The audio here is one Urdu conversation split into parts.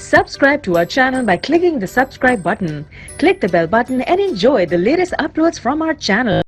Subscribe to our channel by clicking the subscribe button. Click the bell button and enjoy the latest uploads from our channel.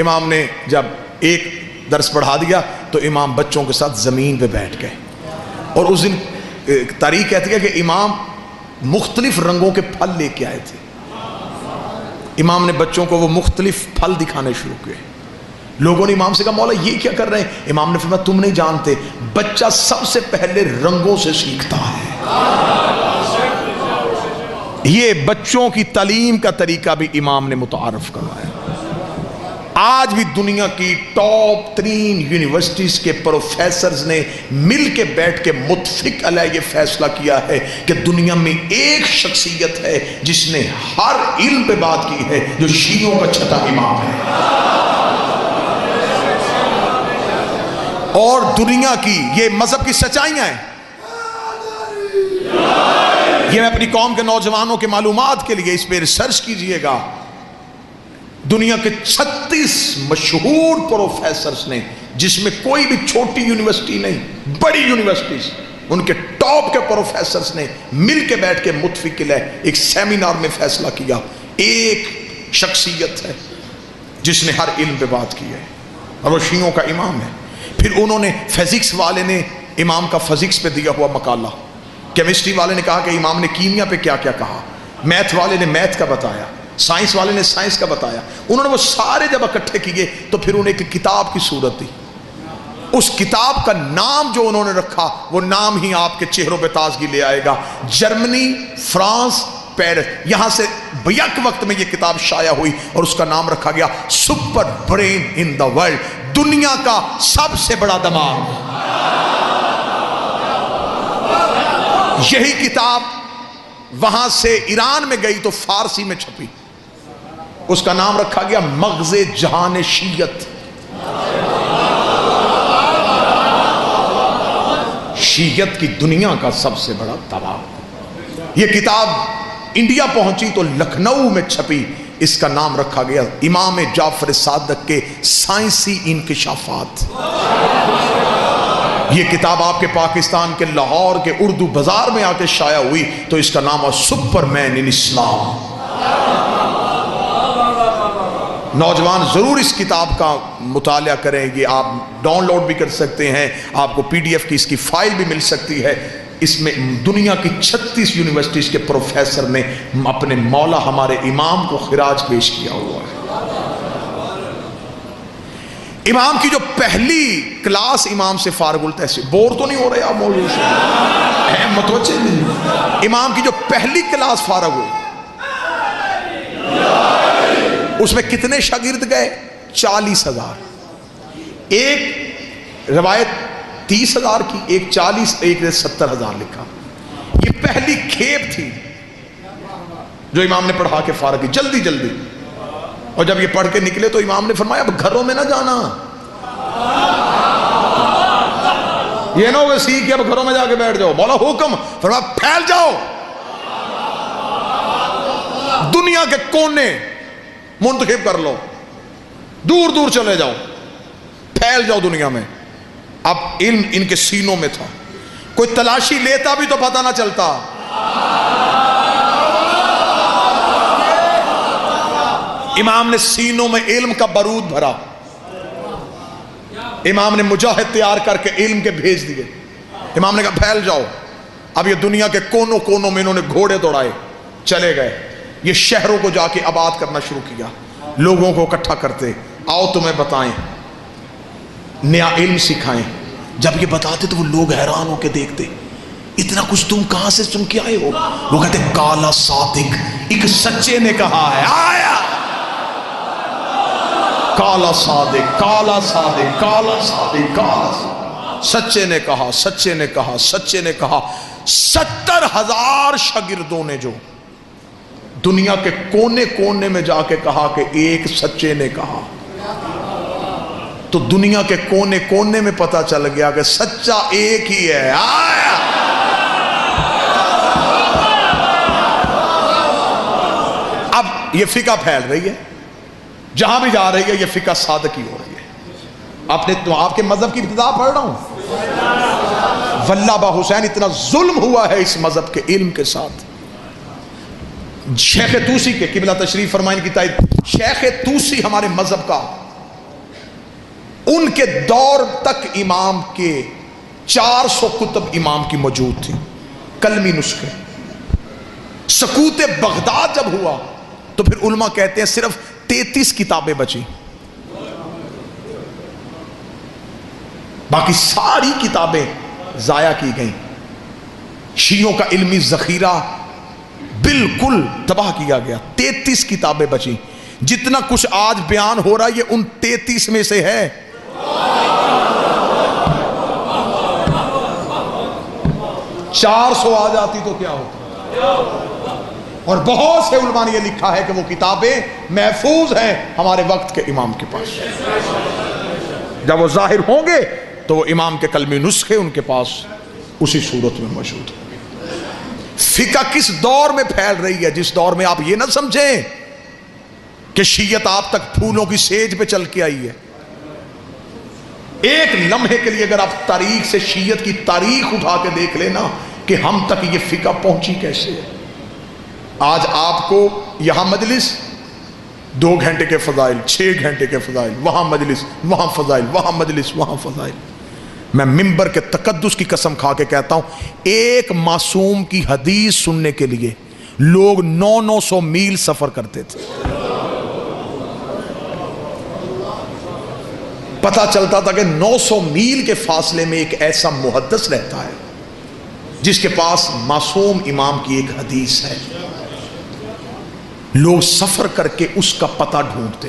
امام نے جب ایک درس پڑھا دیا تو امام بچوں کے ساتھ زمین پہ بیٹھ گئے، اور اس دن تاریخ کہتی ہے کہ امام مختلف رنگوں کے پھل لے کے آئے تھے. امام نے بچوں کو وہ مختلف پھل دکھانے شروع کیے. لوگوں نے امام سے کہا مولا یہ کیا کر رہے ہیں؟ امام نے فرمایا تم نہیں جانتے، بچہ سب سے پہلے رنگوں سے سیکھتا ہے. یہ بچوں کی تعلیم کا طریقہ بھی امام نے متعارف کروایا. آج بھی دنیا کی ٹاپ 3 یونیورسٹیز کے پروفیسرز نے مل کے بیٹھ کے متفق علیہ یہ فیصلہ کیا ہے کہ دنیا میں ایک شخصیت ہے جس نے ہر علم پہ بات کی ہے، جو شیعوں کا چھٹا امام ہے. اور دنیا کی یہ مذہب کی سچائیاں ہیں. یہ میں اپنی قوم کے نوجوانوں کے معلومات کے لیے اس پہ ریسرچ کیجئے گا. دنیا کے 36 مشہور پروفیسرز نے، جس میں کوئی بھی چھوٹی یونیورسٹی نہیں، بڑی یونیورسٹیز، ان کے ٹاپ کے پروفیسرز نے مل کے بیٹھ کے متفق علیہ ایک سیمینار میں فیصلہ کیا ایک شخصیت ہے جس نے ہر علم پہ بات کی ہے، اور وہ شیعوں کا امام ہے. پھر انہوں نے فزکس والے نے امام کا فزکس پہ دیا ہوا مقالہ، کیمسٹری والے نے کہا کہ امام نے کیمیا پہ کیا کیا کہا، میتھ والے نے میتھ کا بتایا، سائنس والے نے سائنس کا بتایا. انہوں نے وہ سارے جب اکٹھے کیے تو پھر انہیں ایک کتاب کی صورت دی. اس کتاب کا نام جو انہوں نے رکھا وہ نام ہی آپ کے چہروں پہ تازگی لے آئے گا. جرمنی، فرانس، پیرس، یہاں سے بیک وقت میں یہ کتاب شائع ہوئی اور اس کا نام رکھا گیا super brain in the world, دنیا کا سب سے بڑا دماغ. یہی کتاب وہاں سے ایران میں گئی تو فارسی میں چھپی، اس کا نام رکھا گیا مغز جہان شیعت. شیعت کی دنیا کا سب سے بڑا دماغ. یہ کتاب انڈیا پہنچی تو لکھنؤ میں چھپی، اس کا نام رکھا گیا امام جعفر صادق کے سائنسی انکشافات. یہ کتاب آپ کے پاکستان کے لاہور کے اردو بازار میں آ کے شائع ہوئی تو اس کا نام ہے سپر مین ان اسلام. نوجوان ضرور اس کتاب کا مطالعہ کریں، یہ آپ ڈاؤن لوڈ بھی کر سکتے ہیں، آپ کو PDF کی اس کی فائل بھی مل سکتی ہے. اس میں دنیا کی 36 یونیورسٹیز کے پروفیسر نے اپنے مولا ہمارے امام کو خراج پیش کیا ہوا ہے. امام کی جو پہلی کلاس امام سے فارغ التحصیل، بور تو نہیں ہو رہے آپ مولوی سے؟ متوجہ نہیں. امام کی جو پہلی کلاس فارغ ہوئی اس میں کتنے شاگرد گئے؟ 40,000. ایک روایت 30,000 کی، ایک 40، ایک نے 70,000 لکھا. یہ پہلی کھیپ تھی جو امام نے پڑھا کے فارغ کی جلدی جلدی. اور جب یہ پڑھ کے نکلے تو امام نے فرمایا اب گھروں میں نہ جانا، یہ نہ ہوگا سیکھ کے اب گھروں میں جا کے بیٹھ جاؤ. مولا حکم، فرمایا پھیل جاؤ، دنیا کے کونے منتخب کر لو، دور دور چلے جاؤ، پھیل جاؤ دنیا میں. اب علم ان کے سینوں میں تھا، کوئی تلاشی لیتا بھی تو پتہ نہ چلتا. امام نے سینوں میں علم کا بارود بھرا. امام نے مجاہد تیار کر کے علم کے بھیج دیے. امام نے کہا پھیل جاؤ. اب یہ دنیا کے کونوں کونوں میں انہوں نے گھوڑے دوڑائے، چلے گئے. یہ شہروں کو جا کے آباد کرنا شروع کیا، لوگوں کو اکٹھا کرتے، آؤ تمہیں بتائیں، نیا علم سکھائیں. جب یہ بتاتے تو وہ لوگ حیران ہو کے دیکھتے، اتنا کچھ تم کہاں سے سن کے آئے ہو؟ وہ کہتے کالا صادق، ایک سچے نے کہا ہے. آیا کالا صادق، کالا صادق، کالا صادق، کالا صادق. سچے نے کہا، سچے نے کہا، سچے نے کہا. 70,000 شاگردوں نے جو دنیا کے کونے کونے میں جا کے کہا کہ ایک سچے نے کہا، تو دنیا کے کونے کونے میں پتا چل گیا کہ سچا ایک ہی ہے. آیا اب یہ فقہ پھیل رہی ہے، جہاں بھی جا رہی ہے یہ فقہ صادق ہی ہو رہی ہے. اپنے تو آپ کے مذہب کی ابتدا پڑھ رہا ہوں. واللہ با حسین اتنا ظلم ہوا ہے اس مذہب کے علم کے ساتھ. شیخ توسی کے قبلہ تشریف فرمائیں کی تائید، شیخ توسی ہمارے مذہب کا کے دور تک امام کے 400 کتب امام کی موجود تھی، کلمی نسخے۔ سقوط بغداد جب ہوا تو پھر علماء کہتے ہیں صرف 33 کتابیں بچی، باقی ساری کتابیں ضائع کی گئیں۔ شیعوں کا علمی ذخیرہ بالکل تباہ کیا گیا، 33 کتابیں بچی۔ جتنا کچھ آج بیان ہو رہا ہے یہ ان 33 میں سے ہے۔ چار 400 آ جاتی تو کیا ہوتا؟ اور بہت سے علماء نے یہ لکھا ہے کہ وہ کتابیں محفوظ ہیں ہمارے وقت کے امام کے پاس، جب وہ ظاہر ہوں گے تو وہ امام کے کلمی نسخے ان کے پاس اسی صورت میں موجود ہیں۔ فقہ کس دور میں پھیل رہی ہے؟ جس دور میں آپ یہ نہ سمجھیں کہ شیعت آپ تک پھولوں کی سیج پہ چل کے آئی ہے۔ ایک لمحے کے لیے اگر آپ تاریخ سے شیعت کی تاریخ اٹھا کے دیکھ لینا کہ ہم تک یہ فقہ پہنچی کیسے ہے۔ آج آپ کو یہاں مجلس 2 گھنٹے کے فضائل، 6 گھنٹے کے فضائل، وہاں مجلس، وہاں فضائل، وہاں مجلس، وہاں فضائل۔ میں ممبر کے تقدس کی قسم کھا کے کہتا ہوں، ایک معصوم کی حدیث سننے کے لیے لوگ 900 میل سفر کرتے تھے۔ پتہ چلتا تھا کہ 900 میل کے فاصلے میں ایک ایسا محدث رہتا ہے جس کے پاس معصوم امام کی ایک حدیث ہے۔ لوگ سفر کر کے اس کا پتہ ڈھونڈتے،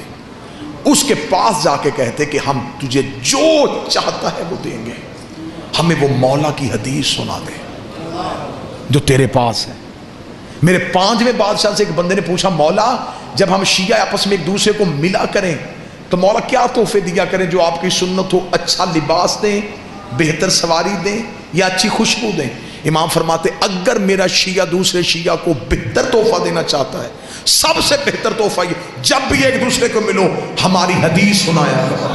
اس کے پاس جا کے کہتے کہ ہم تجھے جو چاہتا ہے وہ دیں گے، ہمیں وہ مولا کی حدیث سنا دے جو تیرے پاس ہے۔ میرے 5ویں بادشاہ سے ایک بندے نے پوچھا، مولا جب ہم شیعہ آپس میں ایک دوسرے کو ملا کریں تو مولا کیا تحفے دیا کریں جو آپ کی سنت ہو؟ اچھا لباس دیں، بہتر سواری دیں یا اچھی خوشبو دیں؟ امام فرماتے اگر میرا شیعہ دوسرے شیعہ کو بہتر تحفہ دینا چاہتا ہے، سب سے بہتر تحفہ یہ، جب بھی ایک دوسرے کو ملو ہماری حدیث سنایا کرو۔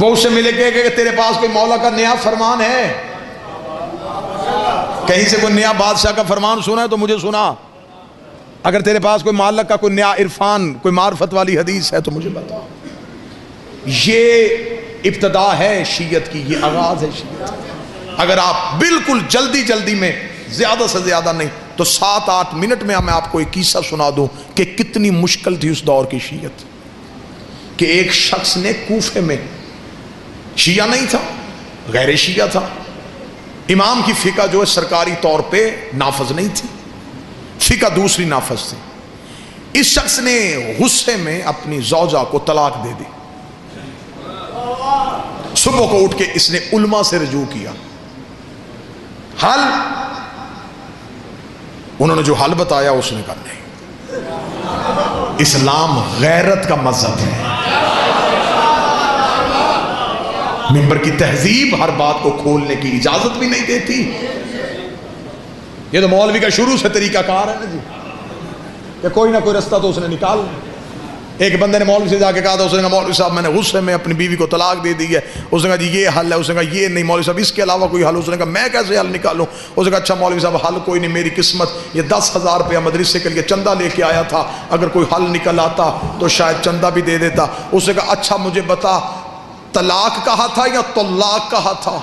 وہ اس سے ملے گے کہ تیرے پاس کوئی مولا کا نیا فرمان ہے، کہیں سے کوئی نیا بادشاہ کا فرمان سنا ہے تو مجھے سنا، اگر تیرے پاس کوئی معلق کا کوئی نیا عرفان، کوئی معرفت والی حدیث ہے تو مجھے بتا۔ یہ ابتدا ہے شیعت کی، یہ آغاز ہے شیعت کی۔ اگر آپ بالکل جلدی میں، زیادہ سے زیادہ نہیں تو 7-8 منٹ میں میں آپ کو ایک قصہ سنا دوں کہ کتنی مشکل تھی اس دور کی شیعت، کہ ایک شخص نے کوفے میں، شیعہ نہیں تھا، غیر شیعہ تھا، امام کی فقہ جو ہے سرکاری طور پہ نافذ نہیں تھی، فقہ دوسری نافذ تھی۔ اس شخص نے غصے میں اپنی زوجہ کو طلاق دے دی۔ صبح کو اٹھ کے اس نے علماء سے رجوع کیا، حل، انہوں نے جو حل بتایا اس نے کہا نہیں، اسلام غیرت کا مذہب ہے، ممبر کی تہذیب ہر بات کو کھولنے کی اجازت بھی نہیں دیتی۔ یہ تو مولوی کا شروع سے طریقہ کار ہے نا جی، کہ کوئی نہ کوئی رستہ تو اس نے نکال۔ ایک بندے نے مولوی سے جا کے کہا تھا، اس نے کہا مولوی صاحب میں نے غصے میں اپنی بیوی کو طلاق دے دی ہے۔ اس نے کہا جی یہ حل ہے، اس نے کہا یہ نہیں مولوی صاحب اس کے علاوہ کوئی حل؟ اس نے کہا میں کیسے حل نکالوں؟ اس نے کہا اچھا مولوی صاحب حل کوئی نہیں، میری قسمت یہ 10,000 روپیہ مدرسے کے لیے چندہ لے کے آیا تھا، اگر کوئی حل نکل آتا تو شاید چندہ بھی دے دیتا۔ اس نے کہا اچھا مجھے بتا طلاق کہا تھا یا طلاق کہا تھا؟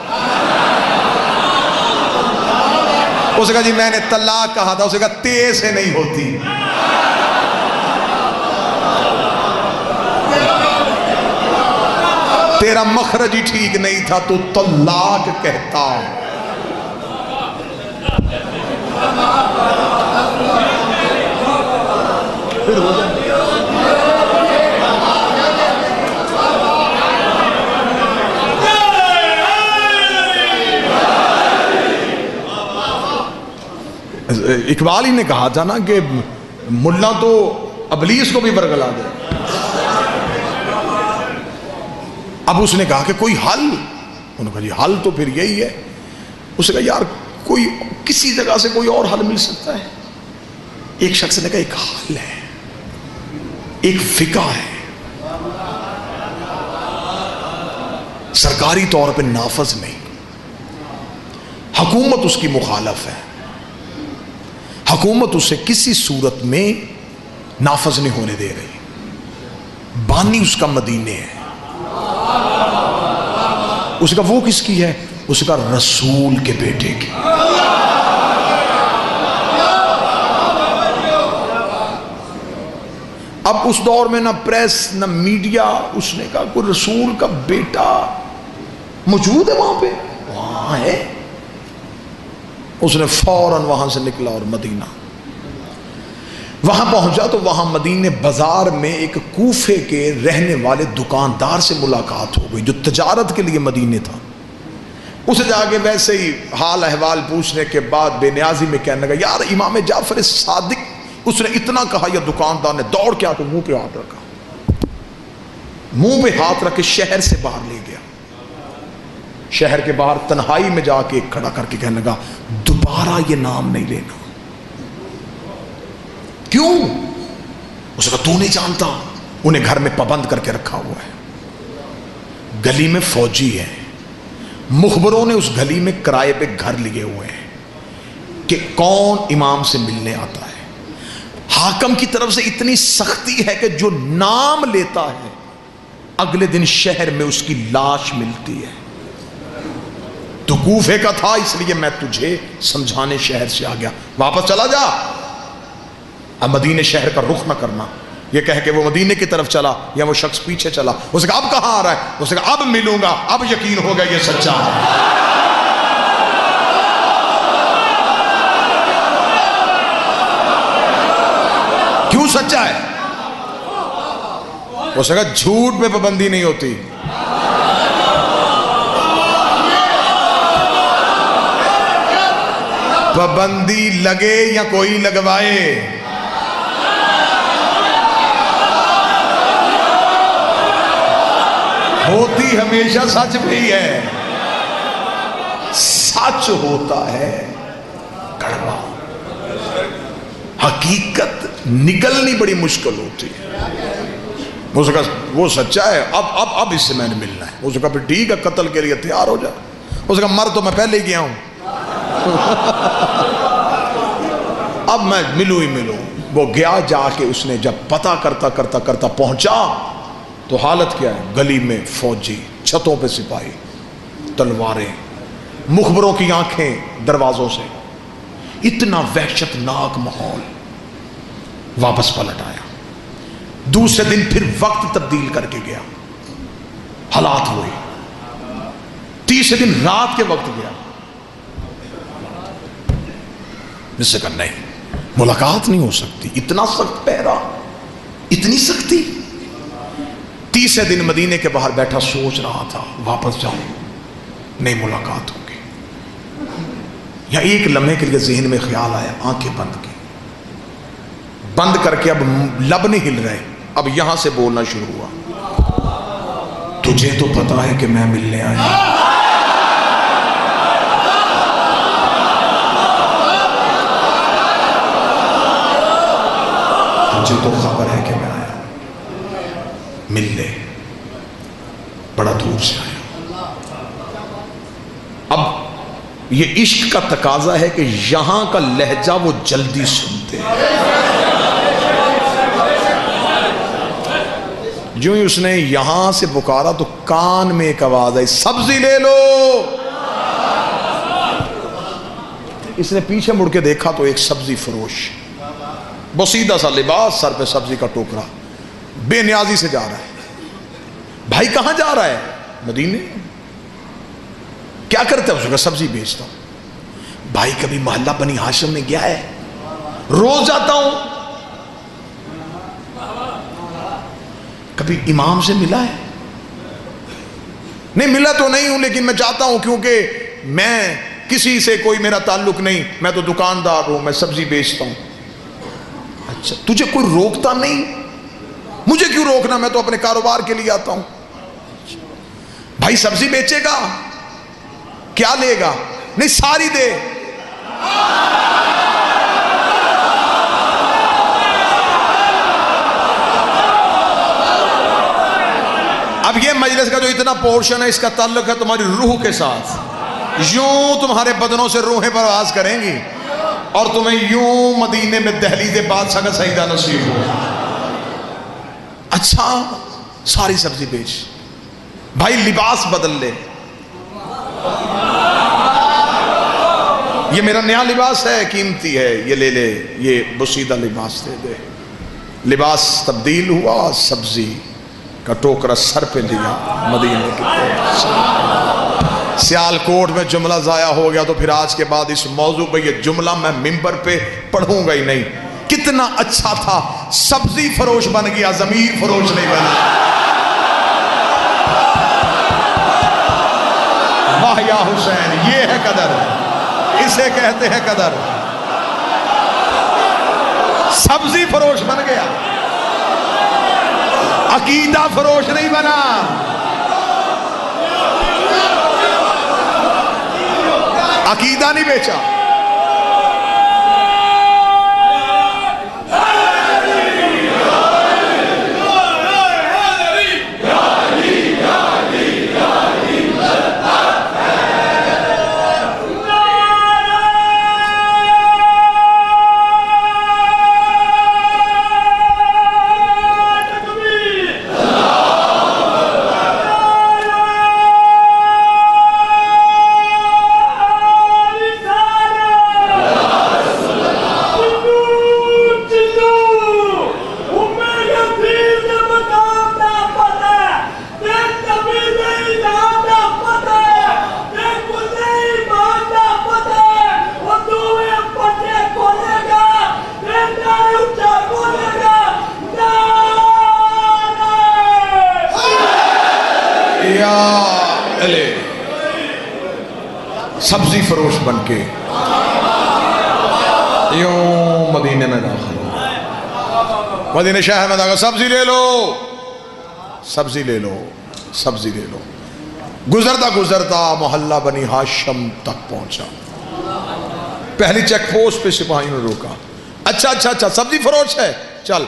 اس نے کہا جی میں نے طلاق کہا تھا۔ اس نے کہا تے سے نہیں ہوتی، تیرا مخرج ہی ٹھیک نہیں تھا، تو طلاق کہتا۔ پھر ہو جائے اقبال ہی نے کہا تھا نا کہ ملا تو ابلیس کو بھی برگلا دے۔ اب اس نے کہا کہ کوئی حل؟ انہوں نے کہا جی حل تو پھر یہی ہے۔ اس نے کہا یار کوئی کسی جگہ سے کوئی اور حل مل سکتا ہے؟ ایک شخص نے کہا ایک حل ہے، ایک فقہ ہے، سرکاری طور پہ نافذ نہیں، حکومت اس کی مخالف ہے، حکومت اسے کسی صورت میں نافذ نہیں ہونے دے رہی، بانی اس کا مدینے ہے. اس کا وہ کس کی ہے؟ اس کا رسول کے بیٹے کی. اب اس دور میں نہ پریس نہ میڈیا، اس نے کہا کوئی رسول کا بیٹا موجود ہے وہاں پہ؟ وہاں ہے. اس نے فوراً وہاں سے نکلا اور مدینہ وہاں پہنچا تو وہاں مدینے بازار میں ایک کوفے کے رہنے والے دکاندار سے ملاقات ہو گئی جو تجارت کے لیے مدینے تھا. اسے جا کے ویسے ہی حال احوال پوچھنے کے بعد بے نیازی میں کہنے لگا یار امام جعفر صادق. اس نے اتنا کہا یا دکاندار نے دوڑ کے آ کے منہ پہ ہاتھ رکھا، منہ پہ ہاتھ رکھ کے شہر سے باہر لے گیا. شہر کے باہر تنہائی میں جا کے کھڑا کر کے کہنے لگا دوبارہ یہ نام نہیں لینا. کیوں؟ اس نے کہا تو نہیں جانتا انہیں گھر میں پابند کر کے رکھا ہوا ہے، گلی میں فوجی ہے، مخبروں نے اس گلی میں کرائے پہ گھر لیے ہوئے ہیں کہ کون امام سے ملنے آتا ہے. حاکم کی طرف سے اتنی سختی ہے کہ جو نام لیتا ہے اگلے دن شہر میں اس کی لاش ملتی ہے. تو کوفے کا تھا اس لیے میں تجھے سمجھانے شہر سے آ گیا. واپس چلا جا، اب مدینے شہر کا رخ نہ کرنا. یہ کہہ کے وہ مدینے کی طرف چلا یا وہ شخص پیچھے چلا. اس نے کہا اب کہاں آ رہا ہے؟ اس نے کہا اب ملوں گا، اب یقین ہوگا یہ سچا ہے. کیوں سچا ہے؟ اس نے کہا جھوٹ پہ پابندی نہیں ہوتی. پابندی لگے یا کوئی لگوائے، ہوتی ہمیشہ سچ پہ ہی ہے. سچ ہوتا ہے کڑوا، حقیقت نکلنی بڑی مشکل ہوتی ہے. اس کا وہ سچا ہے، اب اس سے میں نے ملنا ہے. اس کا پھر ٹھیک ہے قتل کے لیے تیار ہو جا. اس کا مر تو میں پہلے ہی گیا ہوں، اب میں ملوں ہی ملوں. وہ گیا، جا کے اس نے جب پتہ کرتا کرتا کرتا پہنچا تو حالت کیا ہے؟ گلی میں فوجی، چھتوں پہ سپاہی، تلواریں، مخبروں کی آنکھیں دروازوں سے. اتنا وحشت ناک ماحول. واپس پلٹ آیا. دوسرے دن پھر وقت تبدیل کر کے گیا، حالات ہوئے. تیسرے دن رات کے وقت گیا. جس سے کہا نہیں ملاقات نہیں ہو سکتی، اتنا سخت پہرا، اتنی سختی. تیسرے دن مدینے کے باہر بیٹھا سوچ رہا تھا واپس جاؤں نہیں ملاقات ہوگی. یا ایک لمحے کے لیے ذہن میں خیال آیا، آنکھیں بند کی، بند کر کے اب لب نہیں ہل رہے، اب یہاں سے بولنا شروع ہوا. تجھے تو پتا ہے کہ میں ملنے آیا، تجھے تو خبر ہے کہ میں آیا ملنے، بڑا دور سے آیا. اب یہ عشق کا تقاضا ہے کہ یہاں کا لہجہ وہ جلدی سنتے ہیں. جو ہی اس نے یہاں سے پکارا تو کان میں ایک آواز آئی، سبزی لے لو. اس نے پیچھے مڑ کے دیکھا تو ایک سبزی فروش، بسیدہ سا لباس، سر پہ سبزی کا ٹوکرا، بے نیازی سے جا رہا ہے. بھائی کہاں جا رہا ہے؟ مدینے. کیا کرتا ہے؟ اس کا سبزی بیچتا ہوں. بھائی کبھی محلہ بنی ہاشم میں گیا ہے؟ روز جاتا ہوں. کبھی امام سے ملا ہے؟ نہیں ملا تو نہیں ہوں، لیکن میں چاہتا ہوں کیونکہ میں کسی سے کوئی میرا تعلق نہیں، میں تو دکاندار ہوں، میں سبزی بیچتا ہوں. اچھا تجھے کوئی روکتا نہیں؟ مجھے کیوں روکنا، میں تو اپنے کاروبار کے لیے آتا ہوں. بھائی سبزی بیچے گا؟ کیا لے گا؟ نہیں ساری دے. اب یہ مجلس کا جو اتنا پورشن ہے اس کا تعلق ہے تمہاری روح کے ساتھ. یوں تمہارے بدنوں سے روحیں پرواز کریں گی اور تمہیں یوں مدینے میں دہلیز بادشاہ کا سجدہ نصیب ہو. اچھا ساری سبزی بیچ، بھائی لباس بدل لے، یہ میرا نیا لباس ہے، قیمتی ہے، یہ لے لے، یہ بسیدہ لباس دے دے۔ لباس تبدیل ہوا، سبزی کا ٹوکرا سر پہ لیا، مدینے کی طرف۔ سیالکوٹ میں جملہ ضائع ہو گیا تو پھر آج کے بعد اس موضوع پہ یہ جملہ میں ممبر پہ پڑھوں گا ہی نہیں۔ کتنا اچھا تھا، سبزی فروش بن گیا، ضمیر فروش نہیں بنا۔ واہ یا حسین، یہ ہے قدر، اسے کہتے ہیں قدر۔ سبزی فروش بن گیا، عقیدہ فروش نہیں بنا۔ عقیدہ نہیں بیچا، سبزی فروش بن کے یوں مدینے میں داخل ہو، مدینے شہر میں داخل، سبزی لے لو، سبزی لے لو، سبزی لے لو۔ گزرتا گزرتا محلہ بنی ہاشم تک پہنچا، پہلی چیک پوسٹ پہ سپاہیوں نے روکا، اچھا اچھا اچھا سبزی فروش ہے، چل۔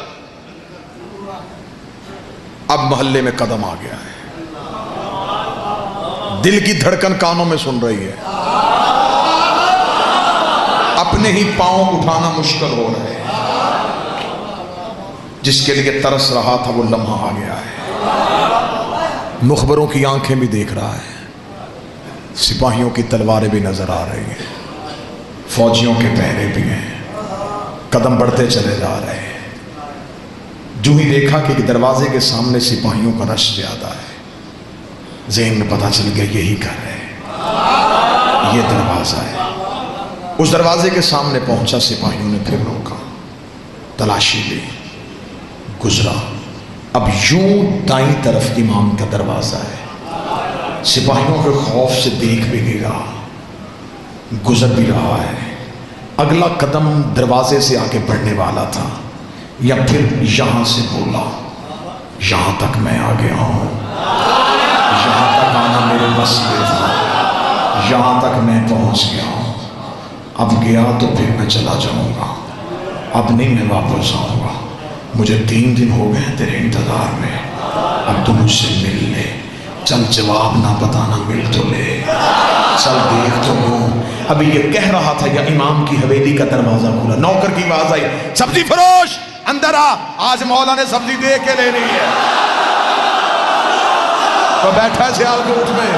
اب محلے میں قدم آ گیا ہے، دل کی دھڑکن کانوں میں سن رہی ہے، اپنے ہی پاؤں اٹھانا مشکل ہو رہا ہے، جس کے لیے ترس رہا تھا وہ لمحہ آ گیا ہے۔ مخبروں کی آنکھیں بھی دیکھ رہا ہے، سپاہیوں کی تلواریں بھی نظر آ رہی ہیں، فوجیوں کے پہرے بھی ہیں، قدم بڑھتے چلے جا رہے ہیں۔ جو ہی دیکھا کہ دروازے کے سامنے سپاہیوں کا رش زیادہ ہے، ذہن میں پتہ چل گیا یہی گھر ہے، یہ دروازہ ہے۔ اس دروازے کے سامنے پہنچا، سپاہیوں نے پھر روکا، تلاشی لی، گزرا۔ اب یوں دائیں طرف امام کا دروازہ ہے، سپاہیوں کے خوف سے دیکھ بھی نہیں رہا، گزر بھی رہا ہے۔ اگلا قدم دروازے سے آگے بڑھنے والا تھا، یا پھر یہاں سے بولا، یہاں تک میں آ گیا ہوں، یہاں تک آنا میرے بس میں تھا، یہاں تک میں پہنچ گیا ہوں، اب گیا تو پھر میں چلا جاؤں گا، اب نہیں میں واپس آؤں گا۔ مجھے 3 دن ہو گئے تیرے انتظار میں، اب تو مجھ سے مل لے، چل جواب نہ بتانا، مل تو لے، چل دیکھ تو لوں۔ ابھی یہ کہہ رہا تھا یا امام کی حویلی کا دروازہ کھلا، نوکر کی آواز آئی، سبزی فروش اندر آ، آج مولا نے سبزی دے کے لینی ہے۔ تو بیٹھا ہے سیالکوٹ میں،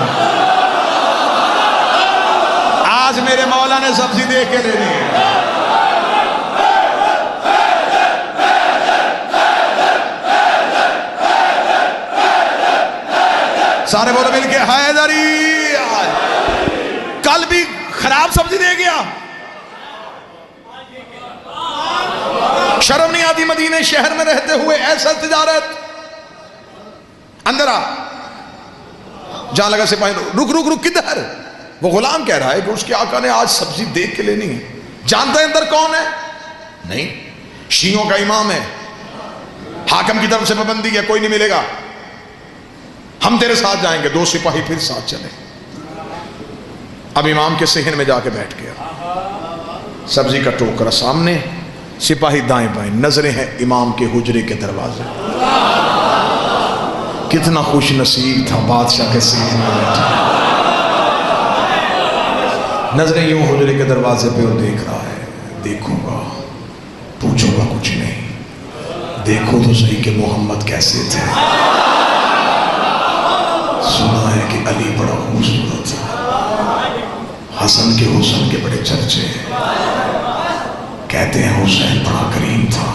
آج میرے مولا نے سبزی دے کے لینی ہے۔ سارے بولو مل کے، حیدری کل بھی خراب سبزی دے گیا، شرم نہیں آتی مدینے شہر میں رہتے ہوئے ایسا تجارت؟ اندر آ، جہاں لگا سپاہی، رک رک رک، کدھر؟ وہ غلام کہہ رہا ہے کہ اس کے آقا نے آج سبزی دیکھ کے لینی ہے۔ جانتا ہے اندر کون ہے؟ نہیں، شیعوں کا امام ہے، حاکم کی طرف سے پابندی ہے، کوئی نہیں ملے گا، ہم تیرے ساتھ جائیں گے۔ 2 سپاہی پھر ساتھ چلے، اب امام کے صحن میں جا کے بیٹھ گیا، سبزی کا ٹوکرا سامنے، سپاہی دائیں بائیں، نظریں ہیں امام کے حجرے کے دروازے۔ کتنا خوش نصیب تھا بادشاہ کے صحن میں بیٹھا، نظریں یوں حجرے کے دروازے پہ، اور دیکھ رہا ہے، دیکھوں گا، پوچھوں گا کچھ نہیں، دیکھو تو صحیح کہ محمد کیسے تھے. سنا ہے کہ علی بڑا خوبصورت تھا. حسن کے حسن کے بڑے چرچے ہیں. کہتے ہیں حسین بڑا کریم تھا.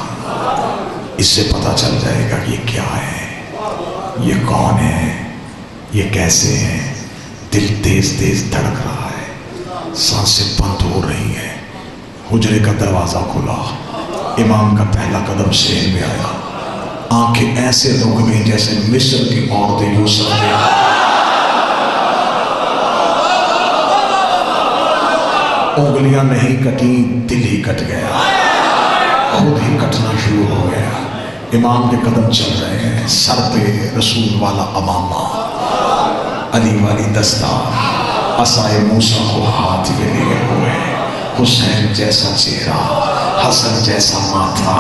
اس سے پتہ چل جائے گا کہ یہ کیا ہے, یہ کون ہے, یہ کیسے ہیں. دل تیز تیز دھڑک رہا ہے, سانسیں بند ہو رہی ہیں. حجرے کا دروازہ کھلا, امام کا پہلا قدم سین میں آیا. آنکھیں ایسے رک گئیں جیسے مصر کی عورتیں یوسف نے. انگلیاں نہیں کٹیں, دل ہی کٹ گیا, خود ہی کٹنا شروع ہو گیا. امام کے قدم چل رہے ہیں, سر پہ رسول والا امامہ, علی والی دستار, عصائے موسیٰ کو ہاتھ میں لیے ہوئے. حسین جیسا چہرہ, حسن جیسا ماتھا,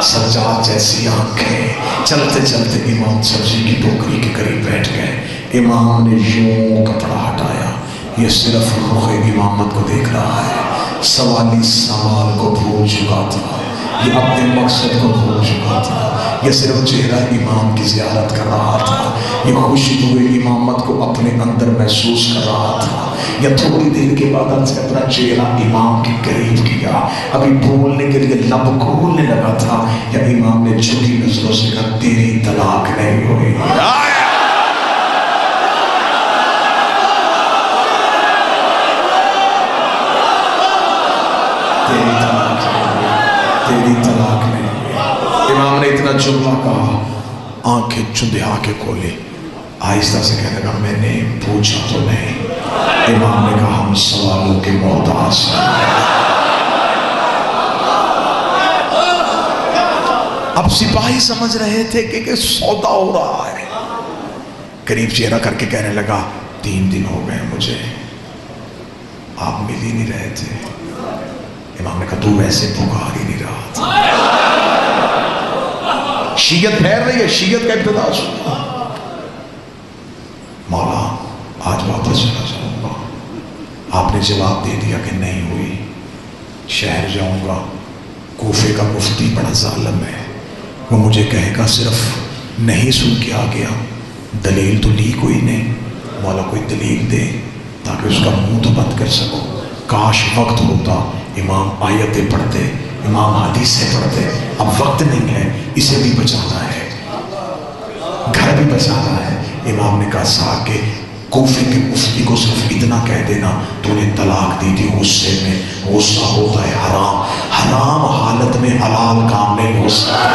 سجاد جیسی آنکھیں. چلتے چلتے امام سبزی کی ٹوکری کے قریب بیٹھ گئے. امام نے یوں کپڑا ہٹایا. یہ صرف رخ امامت کو دیکھ رہا ہے. سوالی سوال کو بھول چکا تھا, یہ اپنے مقصد کو بھول چکا تھا. یہ صرف چہرہ امام کی زیارت کر رہا تھا. یہ خوشبو امامت کو اپنے اندر محسوس کر رہا تھا. یا تھوڑی دیر کے بعد سے اپنا چہرہ امام کے قریب کیا. ابھی بولنے کے لیے لب کھولنے لگا تھا, یا امام نے جھکی نظروں سے کہا تیری طلاق نہیں ہوئی. تیری طلاق نہیں ہوئی. امام نے اتنا جملہ کہا, آنکھیں چندھیا کے کھولے, آہستہ سے کہنے لگا میں نے پوچھا تو نہیں. امام نے کہا ہم سوالوں کے محتاج ہیں. اب سپاہی سمجھ رہے تھے کہ سودا ہو رہا ہے. قریب چہرہ کر کے کہنے لگا 3 دن ہو گئے مجھے, آپ مل ہی نہیں رہے تھے. امام نے کہا تو ویسے پکار ہی نہیں رہا تھا. شیعت پھیل رہی ہے, شیعت کا ابتدا شروع. مولا آج واپس چلا جاؤں گا. آپ نے جواب دے دیا کہ نہیں ہوئی. شہر جاؤں گا, کوفے کا مفتی بڑا ظالم ہے, وہ مجھے کہے گا صرف نہیں سن کے آ گیا, دلیل تو لی کوئی نہیں. مولا کوئی دلیل دے تاکہ اس کا منہ تو بند کر سکو. کاش وقت ہوتا, امام آیتیں پڑھتے, امام حدیثیں پڑھتے. اب وقت نہیں ہے, اسے بھی بچانا ہے, گھر بھی بچانا ہے. امام نے کہا صاحب کہ کوفے کے مفتی کو صرف اتنا کہہ دینا تو انہیں طلاق دی تھی غصے میں. غصہ ہوتا ہے حرام, حرام حالت میں حلال کام نہیں ہو سکتا.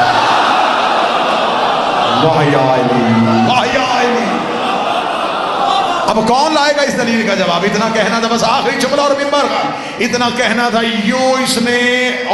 واہ یا علی, واہ یا علی. اب کون لائے گا اس دلیل کا جواب؟ اتنا کہنا تھا بس, آخری جملہ اور منبر کا اتنا کہنا تھا. یوں اس نے,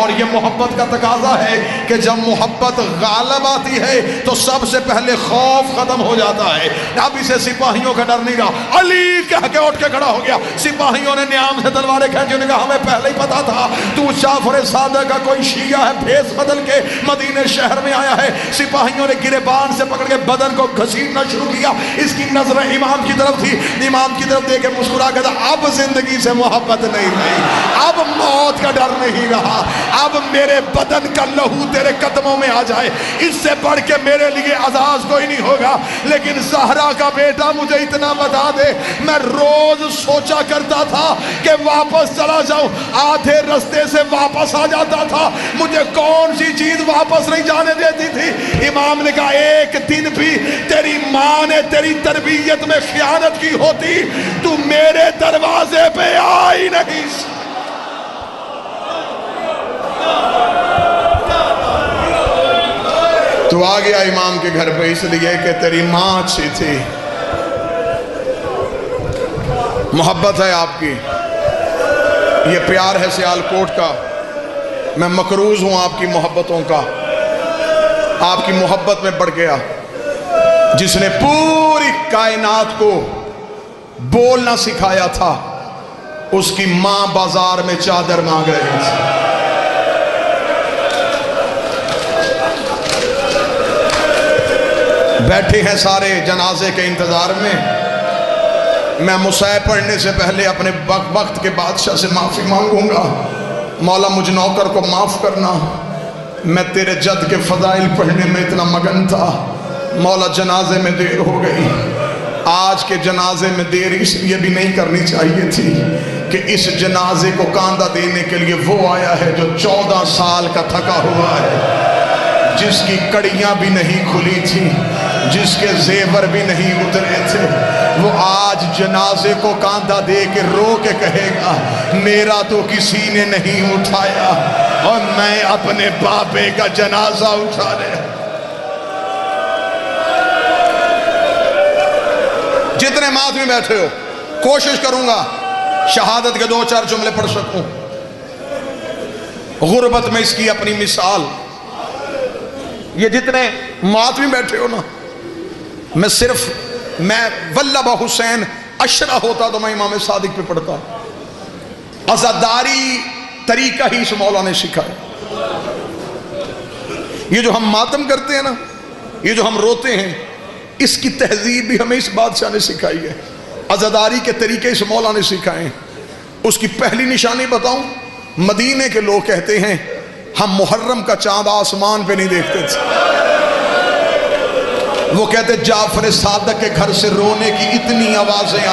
اور یہ محبت کا تقاضا ہے کہ جب محبت غالب آتی ہے تو سب سے پہلے خوف ختم ہو جاتا ہے. اب اسے سپاہیوں کا ڈر نہیں رہا. علی کہہ کے اٹھ کے کھڑا ہو گیا. سپاہیوں نے نیام سے تلواریں کھینچی. انہوں نے کہا ہمیں پہلے ہی پتا تھا تو جعفر صادق کا کوئی شیعہ ہے, بھیس بدل کے مدینے شہر میں آیا ہے. سپاہیوں نے گریبان سے پکڑ کے بدن کو گھسیٹنا شروع کیا. اس کی نظر امام کی طرف تھی. امام کی طرف دیکھ کے مسکرا کے تھا اب زندگی سے محبت نہیں رہی, اب موت کا ڈر نہیں رہا, اب میرے بدن کا لہو تیرے قدموں میں آ جائے, اس سے بڑھ کے میرے لیے عزاز کوئی نہیں ہوگا. لیکن زہرا کا بیٹا مجھے اتنا بتا دے, میں روز سوچا کرتا تھا کہ واپس چلا جاؤں, آدھے رستے سے واپس آ جاتا تھا, مجھے کون سی چیز واپس نہیں جانے دیتی تھی. امام نے کہا ایک دن بھی تیری ماں نے تیری تربیت میں خیانت کی ہوتی تو میرے دروازے پہ آئی نہیں. تو آ گیا امام کے گھر پہ اس لیے کہ تیری ماں اچھی تھی. محبت ہے آپ کی, یہ پیار ہے سیال کوٹ کا. میں مقروض ہوں آپ کی محبتوں کا. آپ کی محبت میں بڑھ گیا. جس نے پوری کائنات کو بولنا سکھایا تھا, اس کی ماں بازار میں چادر مانگ رہی تھی. بیٹھے ہیں سارے جنازے کے انتظار میں. میں مسائب پڑھنے سے پہلے اپنے وقت کے بادشاہ سے معافی مانگوں گا. مولا مجھ نوکر کو معاف کرنا, میں تیرے جد کے فضائل پڑھنے میں اتنا مگن تھا، مولا جنازے میں دیر ہو گئی۔ آج کے جنازے میں دیر اس لیے بھی نہیں کرنی چاہیے تھی کہ اس جنازے کو کاندھا دینے کے لیے وہ آیا ہے جو 14 سال کا تھکا ہوا ہے، جس کی کڑیاں بھی نہیں کھلی تھی، جس کے زیور بھی نہیں اترے تھے۔ وہ آج جنازے کو کاندھا دے کے رو کے کہے گا میرا تو کسی نے نہیں اٹھایا اور میں اپنے بابے کا جنازہ اٹھا لے۔ جتنے ماتمی بیٹھے ہو، کوشش کروں گا شہادت کے 2-4 جملے پڑھ سکوں۔ غربت میں اس کی اپنی مثال۔ یہ جتنے ماتمی بیٹھے ہو نا، میں واللہ حسین اشرا ہوتا تو میں امام صادق پہ پڑھتا۔ عزاداری طریقہ ہی اس مولا نے سکھایا۔ یہ جو ہم ماتم کرتے ہیں نا، یہ جو ہم روتے ہیں، اس کی تہذیب بھی ہمیں اس بادشاہ نے سکھائی ہے۔ عزاداری کے طریقے اس مولا نے سکھائے ہیں۔ اس کی پہلی نشانی بتاؤں، مدینے کے لوگ کہتے ہیں ہم محرم کا چاند آسمان پہ نہیں دیکھتے تھے۔ وہ کہتے جعفر صادق کے گھر سے رونے کی اتنی آوازیں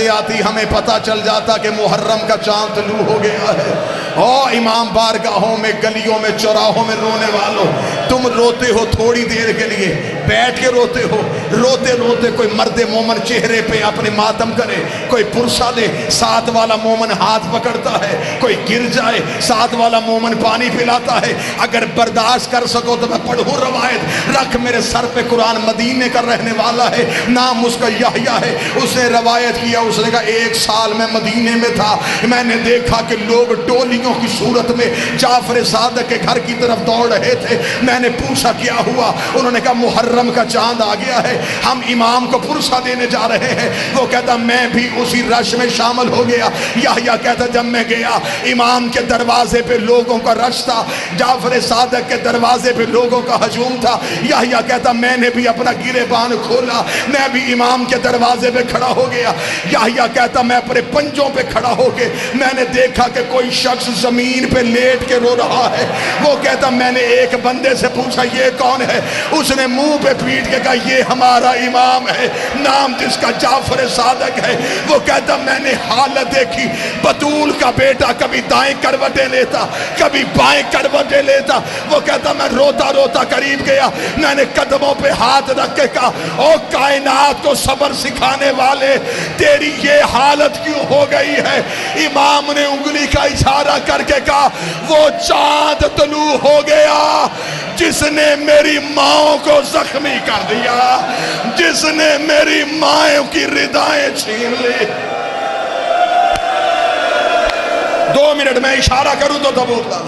آتی ہمیں پتہ چل جاتا کہ محرم کا چاند طلوع ہو گیا ہے۔ او امام بارگاہوں میں، گلیوں میں، چوراہوں میں رونے والوں، تم روتے ہو تھوڑی دیر کے لیے، بیٹھ کے روتے ہو، روتے روتے کوئی مرد مومن چہرے پہ اپنے ماتم کرے، کوئی پرسہ دے، ساتھ والا مومن ہاتھ پکڑتا ہے، کوئی گر جائے، ساتھ والا مومن پانی پلاتا ہے۔ اگر برداشت کر سکو تو میں پڑھوں روایت، رکھ میرے سر پہ قرآن، مدینے کا رہنے والا ہے، نام اس کا یحییٰ ہے۔ اس نے روایت کیا، اس نے کہا 1 سال میں مدینے میں تھا، میں نے دیکھا کہ لوگ ٹولیوں کی صورت میں جعفر صادق کے گھر کی طرف دوڑ رہے تھے۔ میں نے پوچھا کیا ہوا؟ انہوں نے کہا محرم کا چاند آ گیا ہے، ہم امام کو پرسہ دینے جا رہے ہیں۔ وہ کہتا میں بھی اسی رش میں شامل ہو گیا۔ یحییٰ کہتا جب میں گیا، امام کے دروازے پہ لوگوں کا رش تھا، جعفر صادق کے دروازے پہ لوگوں کا ہجوم تھا۔ یحییٰ کہتا میں نے بھی اپنا گریبان کھولا، میں بھی امام کے دروازے پہ کھڑا ہو گیا۔ یحییٰ کہتا میں اپنے پنجوں پہ کھڑا ہو کے میں نے دیکھا کہ کوئی شخص زمین پہ لیٹ کے رو رہا ہے۔ وہ کہتا میں نے ایک بندے سے پوچھا یہ کون ہے؟ اس نے منہ پہ پیٹ کے کہا یہ ہمارا امام ہے، نام جس کا جعفر صادق ہے۔ وہ کہتا میں نے حالت دیکھی، بطول کا بیٹا کبھی دائیں کروٹیں لیتا، کبھی بائیں کروٹیں لیتا۔ وہ کہتا میں روتا روتا قریب گیا، میں نے قدموں پہ ہاتھ رکھ کے کہا او کائنات کو صبر سکھانے والے، تیری یہ حالت کیوں ہو گئی ہے؟ امام نے انگلی کا اشارہ کر کے کہا وہ چاند طلوع ہو گیا جس نے میری ماں کو زخمی کر دیا، جس نے میری ماں کی ردائیں چھین لی۔ 2 منٹ میں اشارہ کروں تو بولتا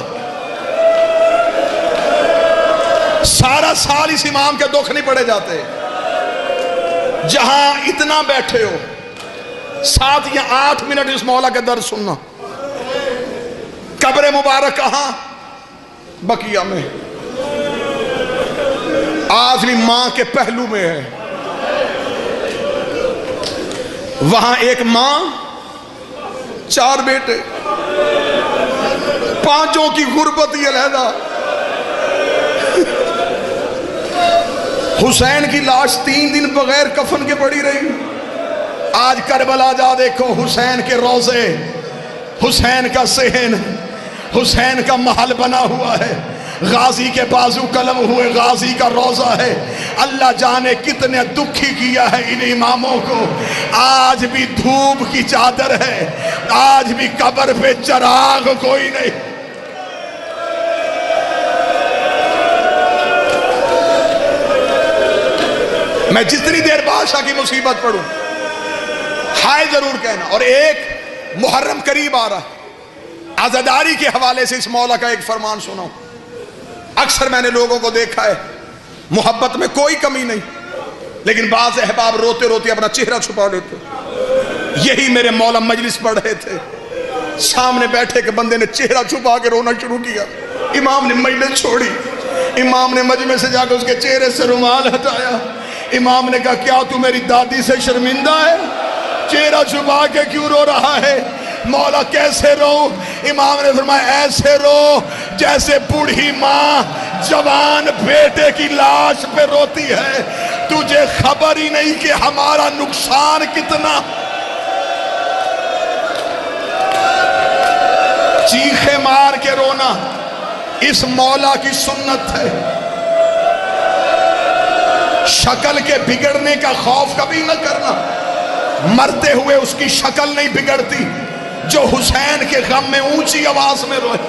سارا سال اس امام کے دکھ نہیں پڑے جاتے۔ جہاں اتنا بیٹھے ہو، 7 یا 8 منٹ اس مولا کے درد سننا۔ قبر مبارک کہاں؟ بقیہ میں، آج بھی ماں کے پہلو میں ہے۔ وہاں ایک ماں، 4 بیٹے، 5 کی غربت یہ علیحدہ۔ حسین کی لاش 3 دن بغیر کفن کے پڑی رہی۔ آج کربلا جا دیکھو، حسین کے روضے، حسین کا صحن، حسین کا محل بنا ہوا ہے، غازی کے بازو قلم ہوئے غازی کا روضہ ہے۔ اللہ جانے کتنے دکھی کیا ہے ان اماموں کو۔ آج بھی دھوپ کی چادر ہے، آج بھی قبر پہ چراغ کوئی نہیں۔ میں جتنی دیر بادشاہ کی مصیبت پڑھوں، ہائے ضرور کہنا۔ اور ایک محرم قریب آ رہا ہے، عزاداری کے حوالے سے اس مولا کا ایک فرمان سناؤں۔ اکثر میں نے لوگوں کو دیکھا ہے، محبت میں کوئی کمی نہیں، لیکن بعض احباب روتے روتے اپنا چہرہ چھپا لیتے۔ یہی میرے مولا مجلس پڑھ رہے تھے، سامنے بیٹھے کہ بندے نے چہرہ چھپا کے رونا شروع کیا۔ امام نے مجلس چھوڑی، امام نے مجمع سے جا کے اس کے چہرے سے رومال ہٹایا۔ امام نے کہا کیا تو میری دادی سے شرمندہ ہے؟ چہرہ چھپا کے کیوں رو رہا ہے؟ مولا کیسے رو؟ امام نے فرمایا ایسے رو جیسے بوڑھی ماں جوان بیٹے کی لاش پہ روتی ہے، تجھے خبر ہی نہیں کہ ہمارا نقصان کتنا۔ چیخے مار کے رونا اس مولا کی سنت ہے۔ شکل کے بگڑنے کا خوف کبھی نہ کرنا، مرتے ہوئے اس کی شکل نہیں بگڑتی جو حسین کے غم میں اونچی آواز میں روئے۔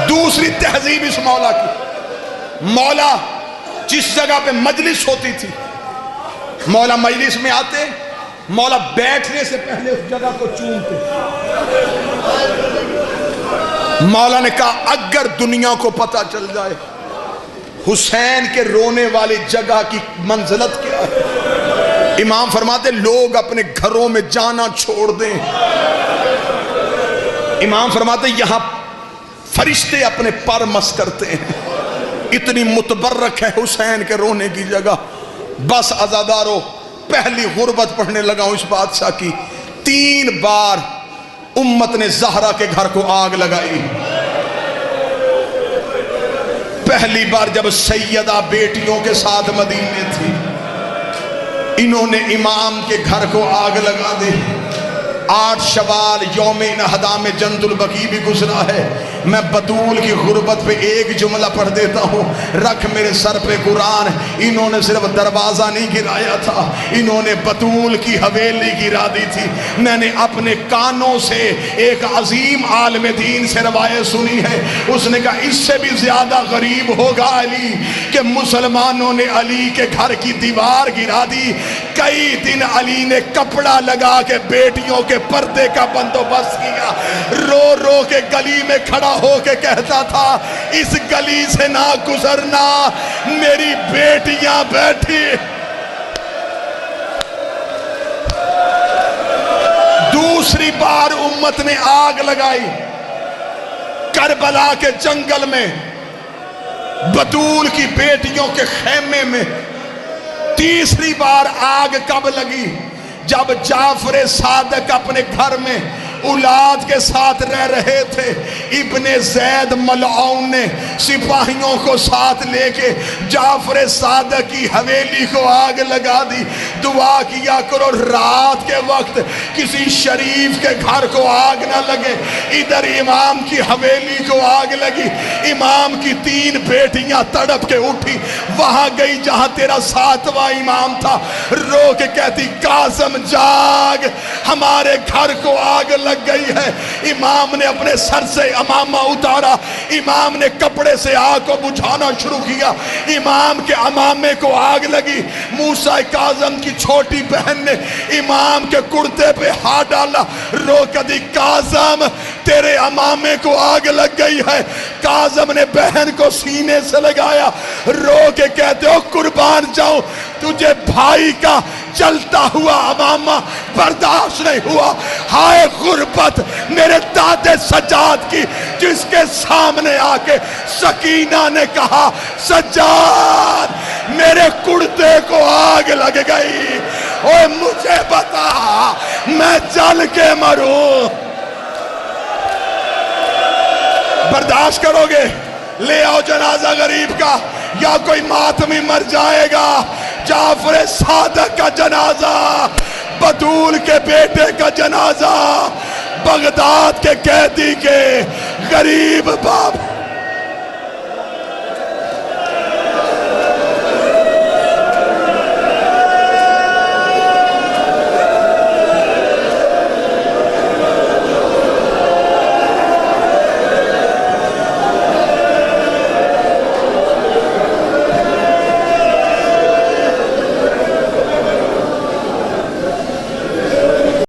دوسری تہذیب اس مولا کی، مولا جس جگہ پہ مجلس ہوتی تھی، مولا مجلس میں آتے، مولا بیٹھنے سے پہلے اس جگہ کو چومتے۔ مولا نے کہا اگر دنیا کو پتہ چل جائے حسین کے رونے والی جگہ کی منزلت کیا ہے، امام فرماتے لوگ اپنے گھروں میں جانا چھوڑ دیں۔ امام فرماتے یہاں فرشتے اپنے پر مس کرتے ہیں، اتنی متبرک ہے حسین کے رونے کی جگہ۔ بس عزادارو، پہلی غربت پڑھنے لگا ہوں اس بادشاہ کی۔ 3 بار امت نے زہرا کے گھر کو آگ لگائی۔ پہلی بار جب سیدہ بیٹیوں کے ساتھ مدینے تھی، انہوں نے امام کے گھر کو آگ لگا دی۔ 8 شوال یوم نہدا میں جنت البقیع بھی گزرا ہے۔ میں بطول کی غربت پہ ایک جملہ پڑھ دیتا ہوں، رکھ میرے سر پہ قرآن۔ انہوں نے صرف دروازہ نہیں گرایا تھا، انہوں نے بطول کی حویلی گرا دی تھی۔ میں نے اپنے کانوں سے ایک عظیم عالم دین سے روایت سنی ہے، اس نے کہا اس سے بھی زیادہ غریب ہوگا علی کہ مسلمانوں نے علی کے گھر کی دیوار گرا دی۔ کئی دن علی نے کپڑا لگا کے بیٹیوں کے پردے کا بندوبست کیا، رو رو کے گلی میں کھڑا ہو کے کہتا تھا اس گلی سے نہ گزرنا، میری بیٹیاں بیٹھی۔ دوسری بار امت نے آگ لگائی کربلا کے جنگل میں، بطول کی بیٹیوں کے خیمے میں۔ تیسری بار آگ کب لگی؟ جب جعفر صادق اپنے گھر میں اولاد کے ساتھ رہ رہے تھے، ابن زید ملعون نے سپاہیوں کو ساتھ لے کے جعفر صادق کی حویلی کو آگ لگا دی۔ دعا کیا کرو رات کے وقت کسی شریف کے گھر کو آگ نہ لگے۔ ادھر امام کی حویلی کو آگ لگی، امام کی 3 بیٹیاں تڑپ کے اٹھی، وہاں گئی جہاں تیرا 7واں امام تھا، رو کے کہتی قاسم جاگ، ہمارے گھر کو آگ لگ گئی ہے۔ امام نے اپنے سر سے امامہ اتارا، امام نے کپڑے سے آگ کو بجھانا شروع کیا، امام کے امامے کو آگ لگی۔ موسیٰ کاظم کی چھوٹی بہن نے امام کے کرتے پہ ہاتھ ڈالا، رو کر دی کاظم تیرے امامے کو آگ لگ گئی ہے۔ کاظم نے بہن کو سینے سے لگایا، رو کے کہتے ہو قربان جاؤں، تجھے بھائی کا جلتا ہوا امامہ برداشت نہیں ہوا۔ ہائے غربت میرے دادے سجاد کی، جس کے سامنے آ کے سکینہ نے کہا سجاد میرے کرتے کو آگ لگ گئی، اوہ مجھے بتا میں جل کے مروں، برداشت کرو گے؟ لے آؤ جنازہ غریب کا، یا کوئی ماتمی مر جائے گا۔ جعفر صادق کا جنازہ، بطول کے بیٹے کا جنازہ، بغداد کے قیدی کے غریب باپ